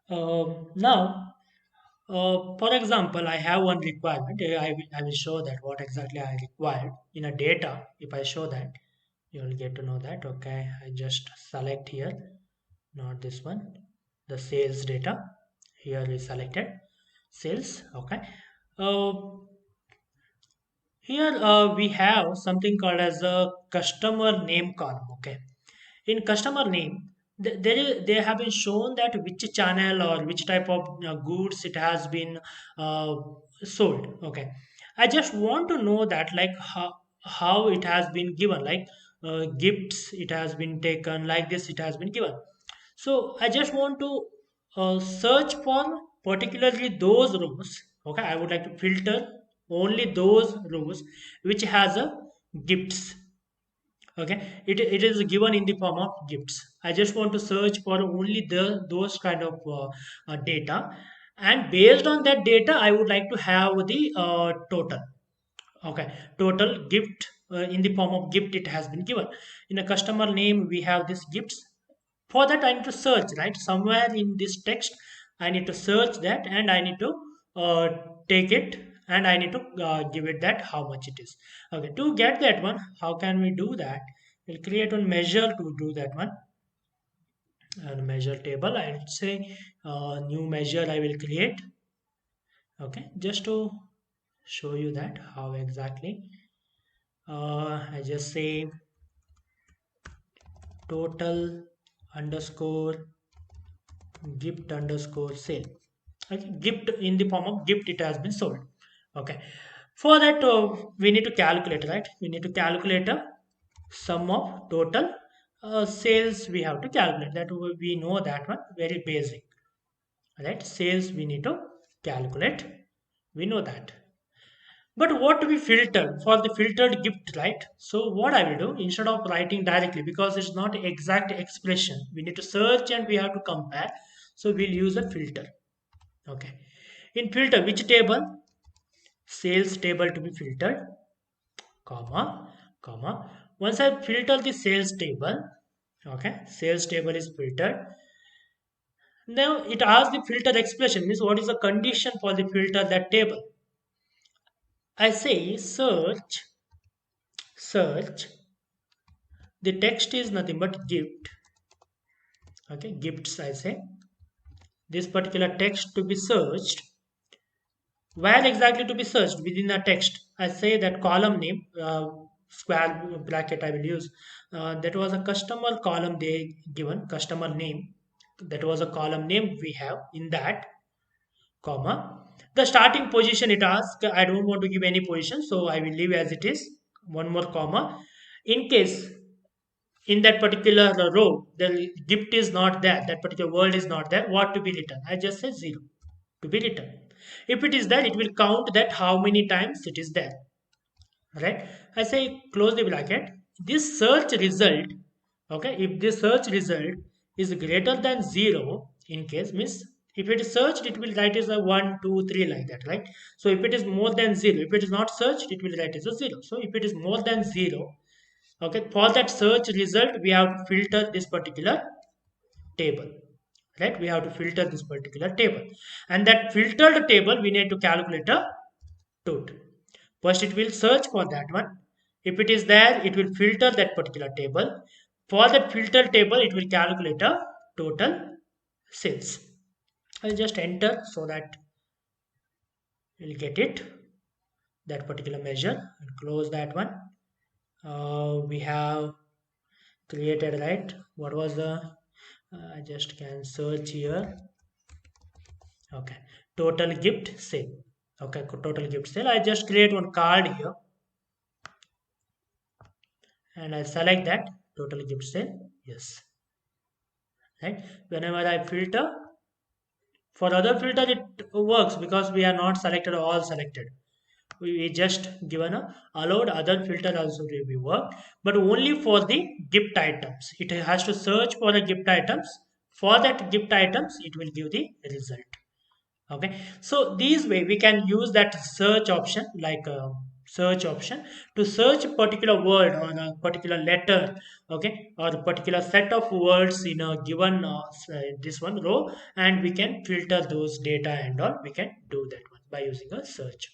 Now, for example, I have one requirement. I will show that what exactly I required in a data. If I show that, you will get to know that. Okay, I just select here, not this one, the sales data. Here is selected sales. Okay. Uh, Here we have something called as a customer name column. Okay, in customer name, they have been shown that which channel or which type of goods it has been uh, sold. Okay, I just want to know that like how it has been given, like gifts it has been taken, like this it has been given. So I just want to search for particularly those rows. Okay, I would like to filter only those rows which has a gifts. Okay, it is given in the form of gifts. I just want to search for only those kind of data, and based on that data, I would like to have the total. Okay, total gift in the form of gift it has been given. In a customer name, we have this gifts. For that, I need to search, right? Somewhere in this text, I need to search that and I need to uh, take it and I need to give it that how much it is. Okay, to get that one, how can we do that? We'll create one measure to do that one. And measure table, I'll say new measure I will create. Okay, just to show you that how exactly. I just say total underscore gift underscore sale. Okay, gift in the form of gift it has been sold. Okay, for that we need to calculate, right? We need to calculate a sum of total sales. We have to calculate that. We know that one very basic, right? Sales we need to calculate. We know that. But what we filter for the filtered gift, right? So what I will do instead of writing directly, because it's not exact expression, we need to search and we have to compare. So we'll use a filter. Okay. In filter, which table? Sales table to be filtered, comma, comma. Once I filter the sales table, okay, sales table is filtered. Now it asks the filter expression, means what is the condition for the filter that table. I say search. The text is nothing but gift. Okay, gifts. I say this particular text to be searched. Where exactly to be searched within a text? I say that column name, square bracket I will use. That was a customer column they given, customer name. That was a column name we have in that, comma. The starting position it asks, I don't want to give any position, so I will leave as it is. One more comma. In case in that particular row, the gift is not there, that particular word is not there, what to be written? I just say 0 to be written. If it is there, it will count that how many times it is there. Right? I say close the bracket. This search result, okay, if this search result is greater than 0, in case means if it is searched, it will write as a 1, 2, 3 like that, right? So if it is more than 0, if it is not searched, it will write as a 0. So if it is more than 0, okay, for that search result, we have to filter this particular table, right? We have to filter this particular table, and that filtered table we need to calculate a total. First it will search for that one. If it is there, it will filter that particular table. For that filter table, it will calculate a total sales. I'll just enter so that we'll get it, that particular measure, and close that one. We have created, right? What was the I just can search here. Okay, total gift sale. Okay, total gift sale. I just create one card here and I select that total gift sale. Yes, right. Whenever I filter, for other filter it works because we are not selected all selected. We just given a allowed other filter also will be work, but only for the gift items. It has to search for the gift items. For that gift items, it will give the result. Okay, so these way we can use that search option like search option to search a particular word or a particular letter, okay, or a particular set of words in a given this one row, and we can filter those data and all. We can do that one by using a search.